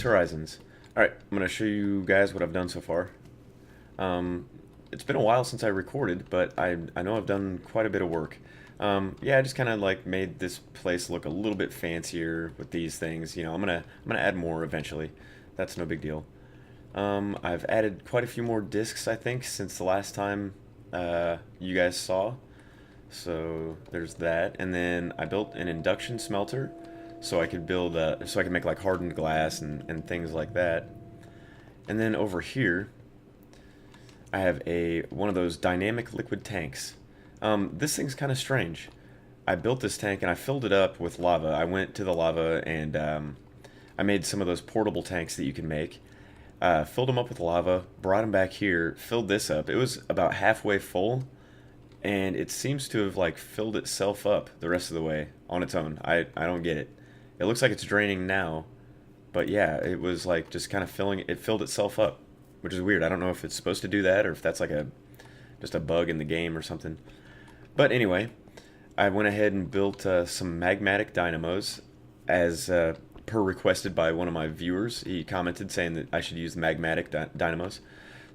East Horizons. Alright, I'm going to show you guys what I've done so far. It's been a while since I recorded, but I know I've done quite a bit of work. Yeah, I just kind of like made this place look a little bit fancier with these things. You know, I'm gonna add more eventually. That's no big deal. I've added quite a few more discs, I think, since the last time you guys saw. So there's that, and then I built an induction smelter, so I could build, so I could make like hardened glass and things like that. And then over here, I have one of those dynamic liquid tanks. This thing's kind of strange. I built this tank and I filled it up with lava. I went to the lava and I made some of those portable tanks that you can make. Filled them up with lava, brought them back here, filled this up. It was about halfway full, and it seems to have like filled itself up the rest of the way on its own. I don't get it. It looks like it's draining now, but yeah, it was like just kind of it filled itself up, which is weird. I don't know if it's supposed to do that or if that's like just a bug in the game or something. But anyway, I went ahead and built some magmatic dynamos as per requested by one of my viewers. He commented saying that I should use magmatic dynamos.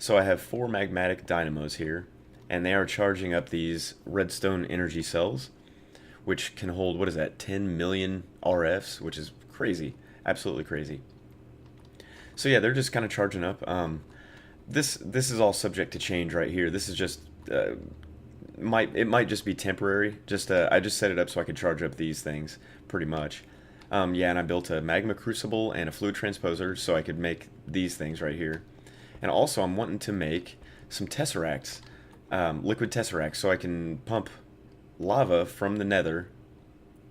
So I have 4 magmatic dynamos here, and they are charging up these redstone energy cells, which can hold, what is that, 10 million RFs, which is crazy, absolutely crazy. So yeah, they're just kind of charging up. This is all subject to change right here. This is just it might just be temporary. Just I just set it up so I could charge up these things pretty much. Yeah, and I built a magma crucible and a fluid transposer so I could make these things right here. And also I'm wanting to make some tesseracts, liquid tesseracts, so I can pump lava from the nether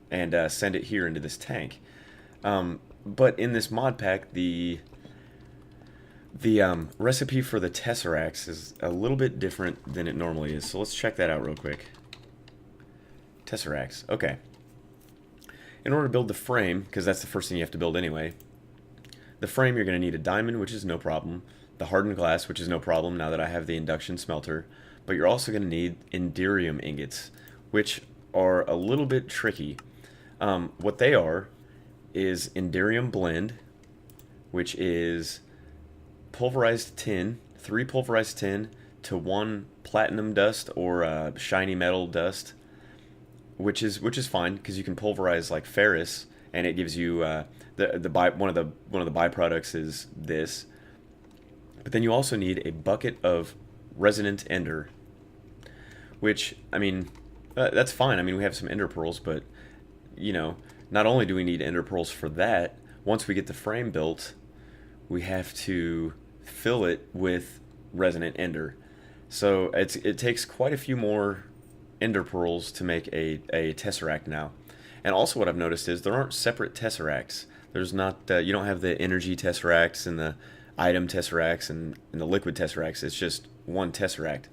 and send it here into this tank. But in this mod pack, the recipe for the tesseracts is a little bit different than it normally is. So let's check that out real quick. Tesseracts. Okay. In order to build the frame, because that's the first thing you have to build anyway, the frame you're going to need a diamond, which is no problem, the hardened glass, which is no problem now that I have the induction smelter, but you're also going to need inderium ingots, which are a little bit tricky. What they are is inderium blend, which is pulverized tin, 3 pulverized tin to 1 platinum dust or shiny metal dust, which is fine because you can pulverize like ferrous, and it gives you one of the byproducts is this. But then you also need a bucket of resonant ender, which, I mean, that's fine. I mean, we have some ender pearls, but you know, not only do we need ender pearls for that, once we get the frame built, we have to fill it with resonant ender. So it takes quite a few more ender pearls to make a tesseract now. And also what I've noticed is there aren't separate tesseracts. There's not, you don't have the energy tesseracts and the item tesseracts and the liquid tesseracts. It's just one tesseract,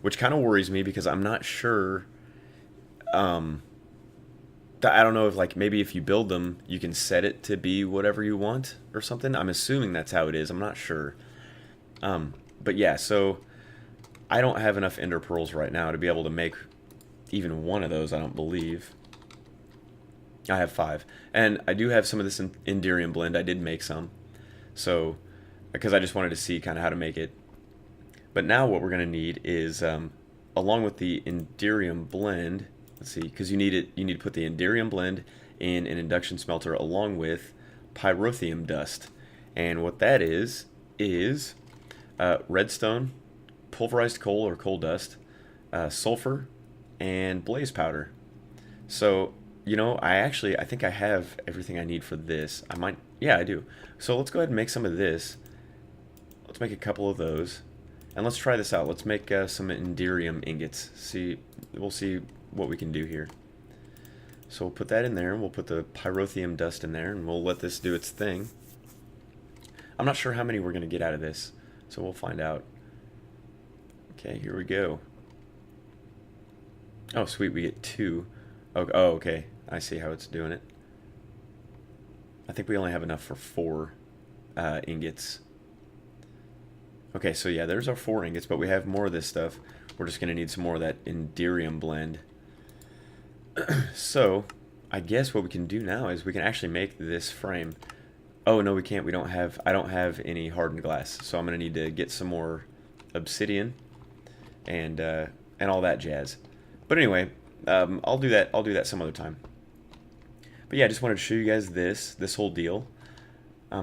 which kind of worries me because I'm not sure. I don't know if like maybe if you build them, you can set it to be whatever you want or something. I'm assuming that's how it is. I'm not sure. But yeah, so I don't have enough ender pearls right now to be able to make even one of those, I don't believe. I have 5. And I do have some of this inderium blend. I did make some. So, because I just wanted to see kind of how to make it. But now what we're going to need is, along with the inderium blend, let's see, because you need to put the inderium blend in an induction smelter along with pyrotheum dust. And what that is redstone, pulverized coal or coal dust, sulfur, and blaze powder. So, you know, I think I have everything I need for this. Yeah, I do. So let's go ahead and make some of this. Let's make a couple of those. And let's try this out. Let's make some inderium ingots. We'll see what we can do here. So we'll put that in there, and we'll put the pyrotheum dust in there, and we'll let this do its thing. I'm not sure how many we're going to get out of this, so we'll find out. Okay, here we go. Oh, sweet, we get 2. Oh, okay, I see how it's doing it. I think we only have enough for 4 ingots. Okay, so yeah, there's our 4 ingots, but we have more of this stuff. We're just going to need some more of that inderium blend. So, I guess what we can do now is we can actually make this frame. Oh no, we can't. We don't have. I don't have any hardened glass, so I'm gonna need to get some more obsidian and all that jazz. But anyway, I'll do that. I'll do that some other time. But yeah, I just wanted to show you guys this whole deal.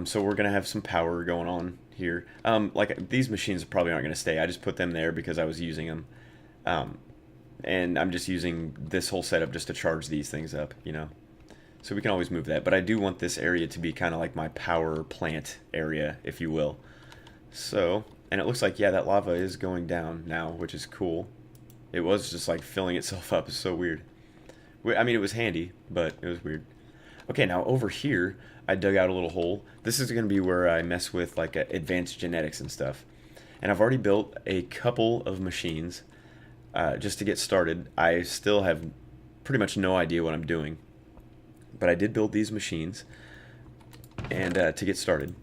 So we're gonna have some power going on here. Like these machines probably aren't gonna stay. I just put them there because I was using them, and I'm just using this whole setup just to charge these things up, you know. So we can always move that. But I do want this area to be kind of like my power plant area, if you will. So, and it looks like, yeah, that lava is going down now, which is cool. It was just like filling itself up. It's so weird. I mean, it was handy, but it was weird. Okay, now over here, I dug out a little hole. This is going to be where I mess with like advanced genetics and stuff. And I've already built a couple of machines just to get started. I still have pretty much no idea what I'm doing. But I did build these machines and to get started.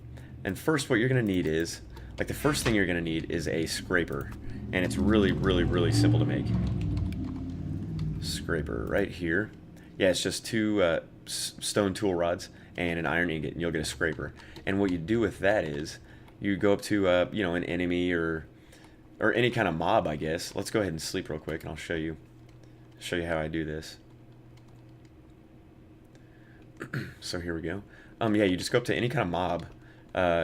And first what you're going to need is, like the first thing you're going to need is a scraper. And it's really, really, really simple to make. Scraper right here. Yeah, it's just two stone tool rods and an iron ingot, and you'll get a scraper. And what you do with that is you go up to you know, an enemy or any kind of mob, I guess. Let's go ahead and sleep real quick, and I'll show you how I do this. So here we go. Yeah, you just go up to any kind of mob.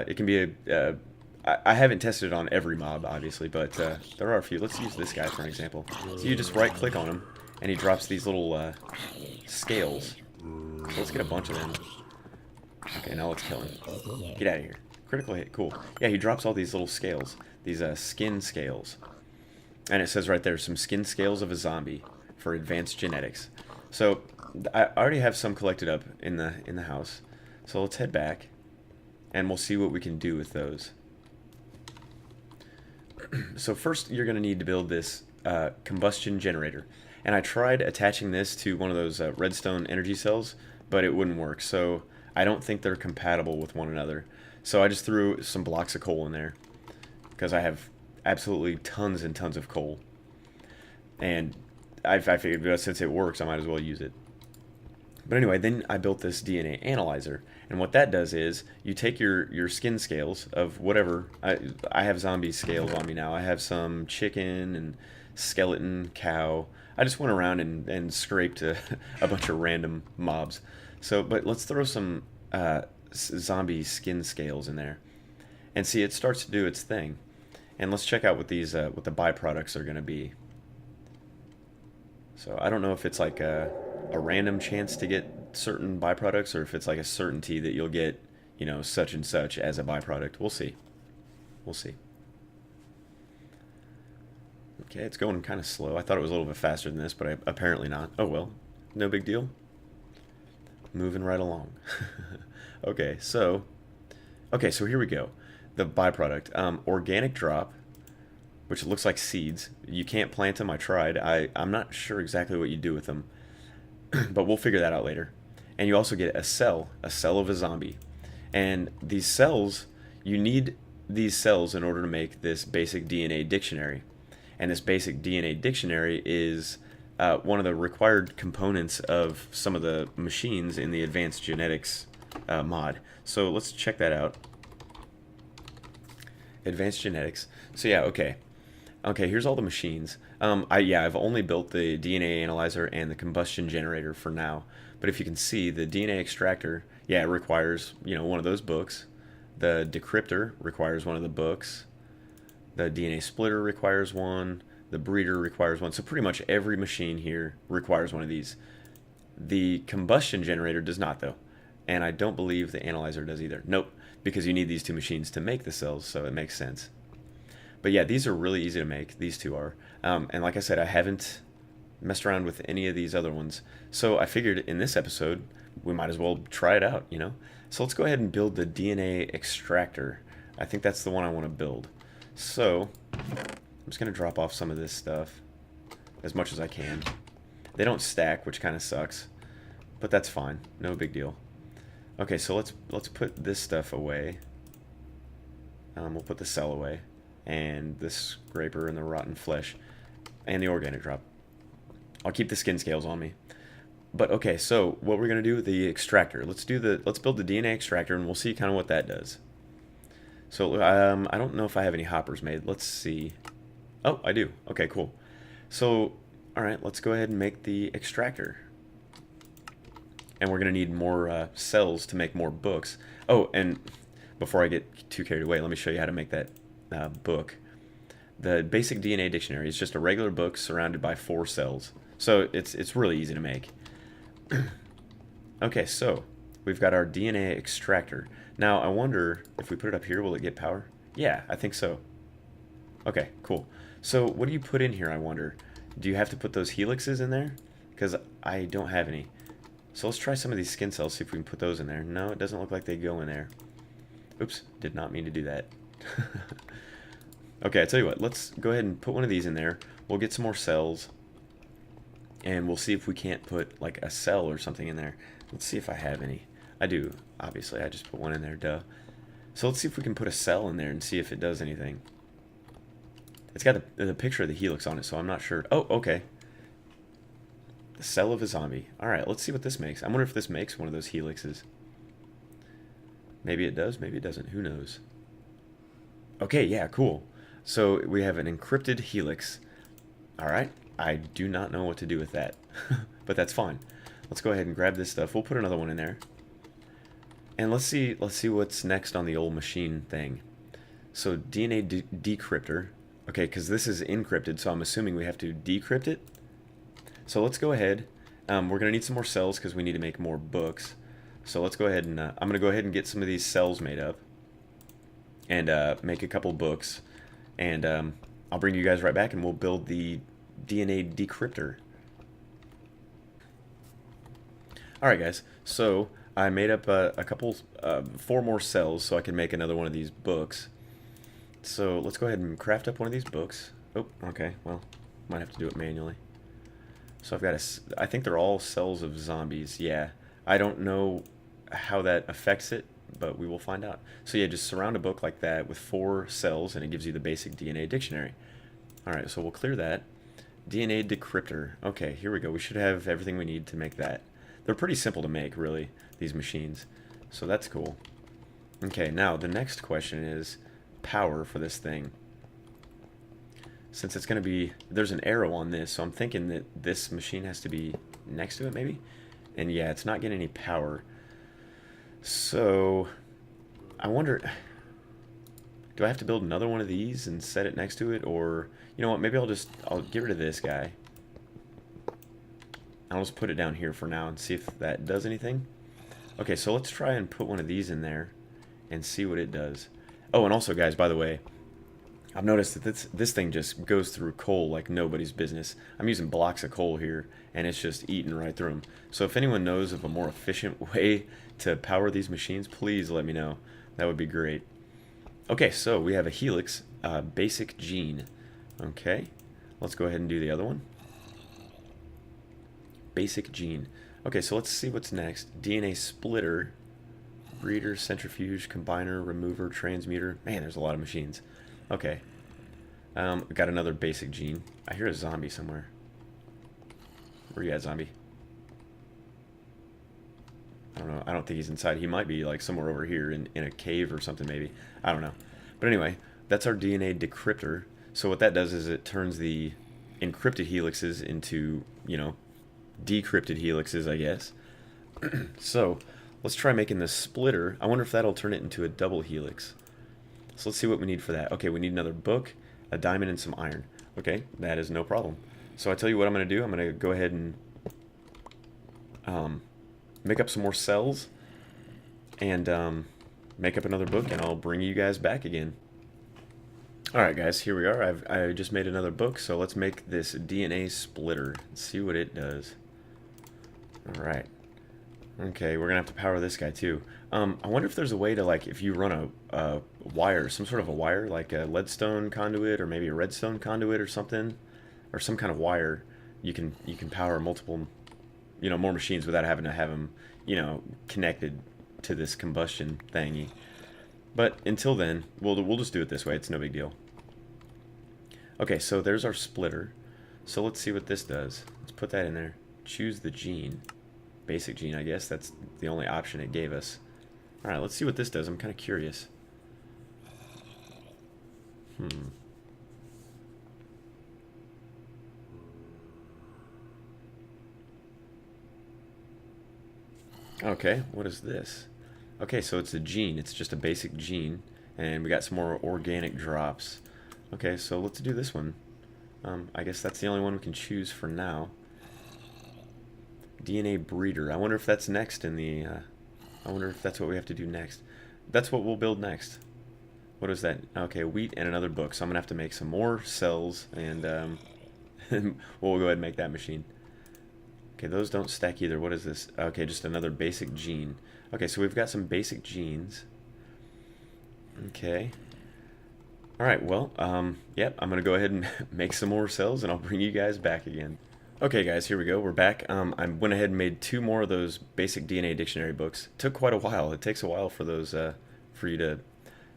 It can be I haven't tested it on every mob, obviously, but there are a few. Let's use this guy for an example. So you just right-click on him, and he drops these little scales. So let's get a bunch of them. Okay, now let's kill him. Get out of here. Critical hit. Cool. Yeah, he drops all these little scales. These skin scales. And it says right there, some skin scales of a zombie for advanced genetics. So I already have some collected up in the house. So let's head back, and we'll see what we can do with those. So first, you're going to need to build this combustion generator. And I tried attaching this to one of those redstone energy cells, but it wouldn't work. So I don't think they're compatible with one another. So I just threw some blocks of coal in there, because I have absolutely tons and tons of coal. And I figured since it works, I might as well use it. But anyway, then I built this DNA analyzer. And what that does is you take your skin scales of whatever. I have zombie scales on me now. I have some chicken and skeleton, cow. I just went around and scraped a bunch of random mobs. So, but let's throw some zombie skin scales in there. And see, it starts to do its thing. And let's check out what these what the byproducts are going to be. So I don't know if it's like a random chance to get certain byproducts, or if it's like a certainty that you'll get, you know, such and such as a byproduct. We'll see. We'll see. Okay, it's going kind of slow. I thought it was a little bit faster than this, but apparently not. Oh well, no big deal. Moving right along. Okay, so here we go. The byproduct, organic drop, which looks like seeds. You can't plant them. I tried. I'm not sure exactly what you do with them, but we'll figure that out later. And you also get a cell of a zombie. And these cells, you need these cells in order to make this basic DNA dictionary. And this basic DNA dictionary is one of the required components of some of the machines in the advanced genetics mod. So let's check that out. Advanced genetics. So yeah, okay. Okay, here's all the machines. I've only built the DNA analyzer and the combustion generator for now. But if you can see, the DNA extractor, yeah, it requires, you know, one of those books. The decryptor requires one of the books. The DNA splitter requires one. The breeder requires one. So pretty much every machine here requires one of these. The combustion generator does not, though. And I don't believe the analyzer does either. Nope, because you need these two machines to make the cells, so it makes sense. But yeah, these are really easy to make. These two are. And like I said, I haven't messed around with any of these other ones. So I figured in this episode, we might as well try it out, you know? So let's go ahead and build the DNA extractor. I think that's the one I want to build. So I'm just going to drop off some of this stuff as much as I can. They don't stack, which kind of sucks, but that's fine. No big deal. Okay, so let's put this stuff away. We'll put the cell away, and the scraper and the rotten flesh, and the organic drop. I'll keep the skin scales on me. But okay, so what we're gonna do, the extractor. Let's build the DNA extractor, and we'll see kind of what that does. So I don't know if I have any hoppers made. Let's see. Oh, I do. Okay, cool. So, all right, let's go ahead and make the extractor. And we're gonna need more cells to make more books. Oh, and before I get too carried away, let me show you how to make that book. The basic DNA dictionary is just a regular book surrounded by 4 cells. So it's really easy to make. Okay, so we've got our DNA extractor. Now I wonder if we put it up here, will it get power? Yeah, I think so. Okay, cool. So what do you put in here, I wonder? Do you have to put those helixes in there? Because I don't have any. So let's try some of these skin cells, see if we can put those in there. No, it doesn't look like they go in there. Oops, did not mean to do that. Okay, I tell you what, let's go ahead and put one of these in there. We'll get some more cells, and we'll see if we can't put like a cell or something in there. Let's see if I have any. I do, obviously. I just put one in there, duh. So let's see if we can put a cell in there and see if it does anything. It's got the picture of the helix on it, so I'm not sure. Oh, okay. The cell of a zombie. Alright, let's see what this makes. I wonder if this makes one of those helixes. Maybe it does, maybe it doesn't. Who knows? Okay, yeah, cool. So we have an encrypted helix. Alright, I do not know what to do with that. But that's fine. Let's go ahead and grab this stuff. We'll put another one in there. And let's see what's next on the old machine thing. So DNA decryptor. Okay, because this is encrypted, so I'm assuming we have to decrypt it. So let's go ahead. We're going to need some more cells because we need to make more books. So let's go ahead and I'm going to go ahead and get some of these cells made up. And make a couple books. And I'll bring you guys right back and we'll build the DNA decryptor. Alright guys, so I made up a couple, 4 more cells so I can make another one of these books. So let's go ahead and craft up one of these books. Oh, okay, well, might have to do it manually. So I've got I think they're all cells of zombies, yeah. I don't know how that affects it, but we will find out. So yeah, just surround a book like that with 4 cells and it gives you the basic DNA dictionary. Alright, so we'll clear that. DNA decryptor. Okay, here we go. We should have everything we need to make that. They're pretty simple to make, really, these machines. So that's cool. Okay, now the next question is power for this thing. Since it's going to be... There's an arrow on this, so I'm thinking that this machine has to be next to it, maybe? And yeah, it's not getting any power. So, I wonder... Do I have to build another one of these and set it next to it? Or, you know what, maybe I'll get rid of this guy. I'll just put it down here for now and see if that does anything. Okay, so let's try and put one of these in there and see what it does. Oh, and also, guys, by the way, I've noticed that this thing just goes through coal like nobody's business. I'm using blocks of coal here, and it's just eating right through them. So if anyone knows of a more efficient way to power these machines, please let me know. That would be great. Okay, so we have a helix, basic gene. Okay, let's go ahead and do the other one. Basic gene. Okay, so let's see what's next. DNA splitter, breeder, centrifuge, combiner, remover, transmuter. Man, there's a lot of machines. Okay. Got another basic gene. I hear a zombie somewhere. Where you at, zombie? I don't know. I don't think he's inside. He might be like somewhere over here in a cave or something maybe. I don't know. But anyway, that's our DNA decryptor. So what that does is it turns the encrypted helixes into, you know, decrypted helixes, I guess. So let's try making this splitter. I wonder if that'll turn it into a double helix. So let's see what we need for that. Okay, we need another book, a diamond, and some iron. Okay, that is no problem. So I tell you what I'm going to do. I'm going to go ahead and make up some more cells and make up another book, and I'll bring you guys back again. Alright guys, here we are. I just made another book, so let's make this DNA splitter and see what it does. Alright. Okay, we're gonna have to power this guy too. I wonder if there's a way to, like, if you run a wire, some sort of a wire, like a leadstone conduit or maybe a redstone conduit or something, or some kind of wire, you can power multiple, you know, more machines without having to have them, you know, connected to this combustion thingy. But until then, we'll just do it this way. It's no big deal. Okay, so there's our splitter. So let's see what this does. Let's put that in there. Choose the gene. basic gene, I guess. That's the only option it gave us. Alright, let's see what this does. I'm kind of curious. Okay, what is this? Okay, so it's a gene. It's just a basic gene. And we got some more organic drops. Okay, so let's do this one. I guess that's the only one we can choose for now. DNA breeder. I wonder if that's next in the... I wonder if that's what we have to do next. That's what we'll build next. What is that? Okay, wheat and another book. So I'm going to have to make some more cells, and we'll go ahead and make that machine. Okay, those don't stack either. What is this? Okay, just another basic gene. Okay, so we've got some basic genes. Okay. Alright, well, yep, I'm going to go ahead and make some more cells, and I'll bring you guys back again. Okay, guys, here we go. We're back. I went ahead and made 2 more of those basic DNA dictionary books. It took quite a while. It takes a while for those, for you to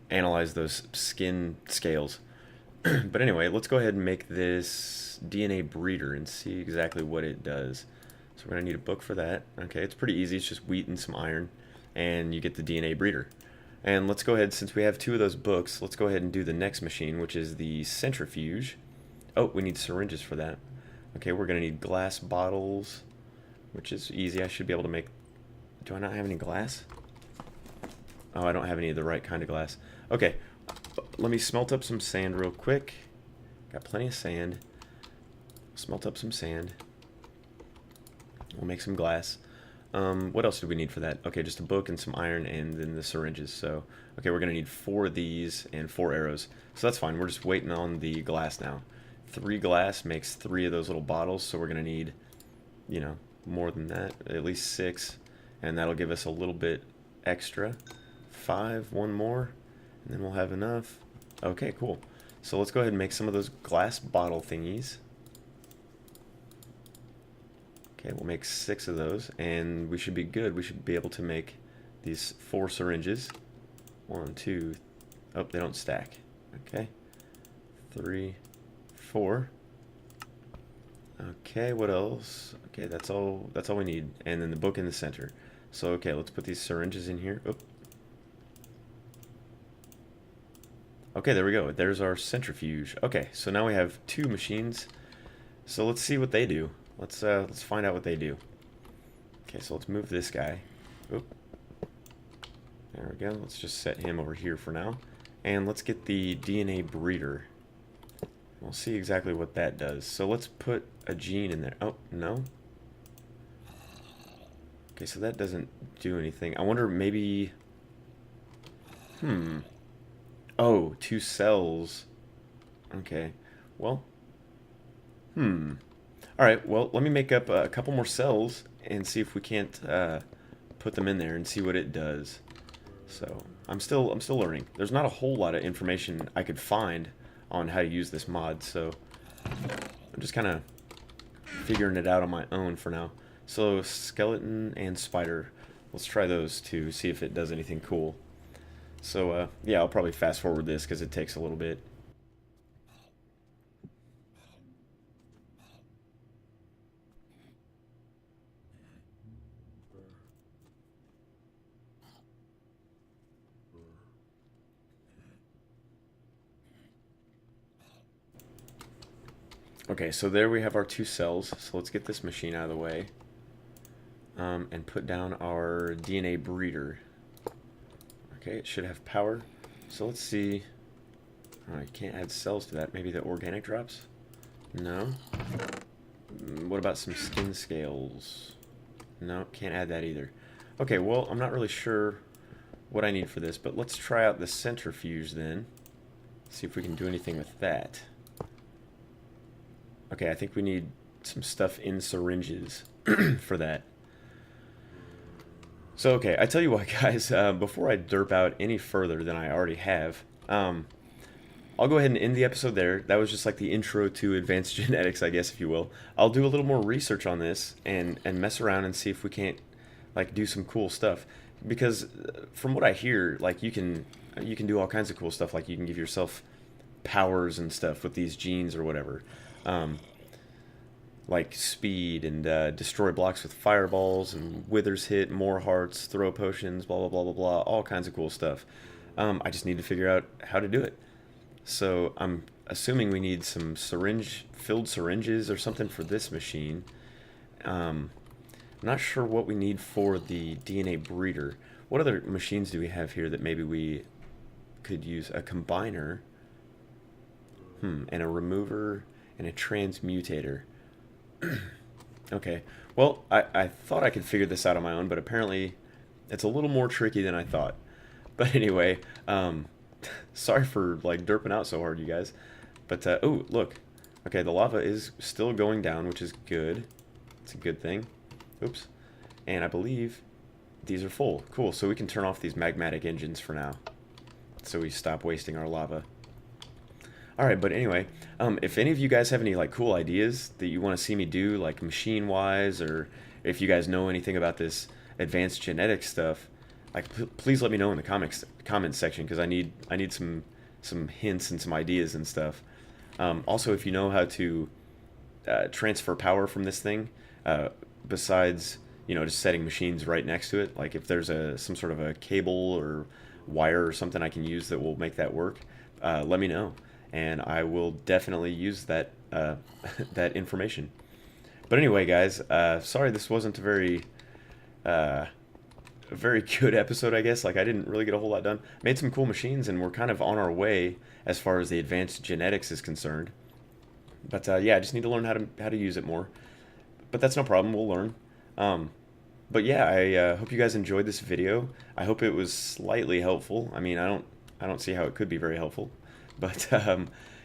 analyze those skin scales. But anyway, let's go ahead and make this DNA breeder and see exactly what it does. So we're going to need a book for that. Okay, it's pretty easy. It's just wheat and some iron, and you get the DNA breeder. And let's go ahead, since we have 2 of those books, let's go ahead and do the next machine, which is the centrifuge. Oh, we need syringes for that. Okay, we're going to need glass bottles, which is easy. I should be able to make... Do I not have any glass? Oh, I don't have any of the right kind of glass. Okay, let me smelt up some sand real quick. Got plenty of sand. Smelt up some sand. We'll make some glass. What else do we need for that? Okay, just a book and some iron and then the syringes. So, okay, we're going to need 4 of these and 4 arrows. So that's fine. We're just waiting on the glass now. 3 glass makes 3 of those little bottles, so we're going to need, you know, more than that, at least 6, and that'll give us a little bit extra. 5, 1 more, and then we'll have enough. Okay, cool. So let's go ahead and make some of those glass bottle thingies. Okay, we'll make 6 of those, and we should be good. We should be able to make these 4 syringes. 1, 2, oh, they don't stack. Okay, 3, 4. Okay, what else? Okay, that's all we need. And then the book in the center. So okay, let's put these syringes in here. Oop. Okay, there we go. There's our centrifuge. Okay, so now we have 2 machines. So let's see what they do. Let's find out what they do. Okay, so let's move this guy. Oop. There we go. Let's just set him over here for now. And let's get the DNA breeder. We'll see exactly what that does. So let's put a gene in there. Oh, no. Okay, so that doesn't do anything. I wonder, maybe... Oh, 2 cells. Okay. Well. Alright, well, let me make up a couple more cells and see if we can't put them in there and see what it does. So, I'm still learning. There's not a whole lot of information I could find on how to use this mod, so I'm just kind of figuring it out on my own for now. So skeleton and spider, let's try those to see if it does anything cool. So yeah, I'll probably fast forward this because it takes a little bit. Okay, so there we have our 2 cells. So let's get this machine out of the way and put down our DNA breeder. Okay, it should have power. So let's see. Oh, I can't add cells to that. Maybe the organic drops? No. What about some skin scales? No, can't add that either. Okay, well, I'm not really sure what I need for this, but let's try out the centrifuge then. See if we can do anything with that. Okay, I think we need some stuff in syringes for that. So, okay, I tell you what, guys, before I derp out any further than I already have, I'll go ahead and end the episode there. That was just like the intro to advanced genetics, I guess, if you will. I'll do a little more research on this and mess around and see if we can't, like, do some cool stuff. Because from what I hear, like, you can do all kinds of cool stuff. Like, you can give yourself powers and stuff with these genes or whatever. like speed and destroy blocks with fireballs and withers hit, more hearts, throw potions, blah blah blah blah blah, all kinds of cool stuff. I just need to figure out how to do it. So I'm assuming we need some filled syringes or something for this machine. I'm not sure what we need for the DNA breeder. What other machines do we have here that maybe we could use? A combiner, and a remover, and a transmutator. Okay, well, I thought I could figure this out on my own, but apparently it's a little more tricky than I thought. But anyway, sorry for like derping out so hard, you guys. But oh, look. Okay, the lava is still going down, which is good. It's a good thing. Oops. And I believe these are full. Cool. So we can turn off these magmatic engines for now, so we stop wasting our lava. All right, but anyway, if any of you guys have any like cool ideas that you want to see me do, like machine-wise, or if you guys know anything about this advanced genetic stuff, like please let me know in the comments section, because I need some hints and some ideas and stuff. Also, if you know how to transfer power from this thing, besides just setting machines right next to it, like if there's some sort of a cable or wire or something I can use that will make that work, let me know, and I will definitely use that that information. But anyway, guys, sorry this wasn't a very good episode, I guess. Like, I didn't really get a whole lot done. Made some cool machines, and we're kind of on our way as far as the advanced genetics is concerned. But yeah, I just need to learn how to use it more. But that's no problem. We'll learn. But yeah, I hope you guys enjoyed this video. I hope it was slightly helpful. I mean, I don't see how it could be very helpful. But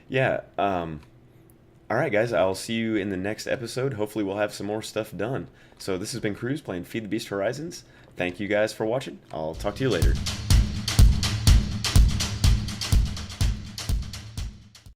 yeah. All right, guys. I'll see you in the next episode. Hopefully, we'll have some more stuff done. So this has been Cruz playing Feed the Beast Horizons. Thank you guys for watching. I'll talk to you later.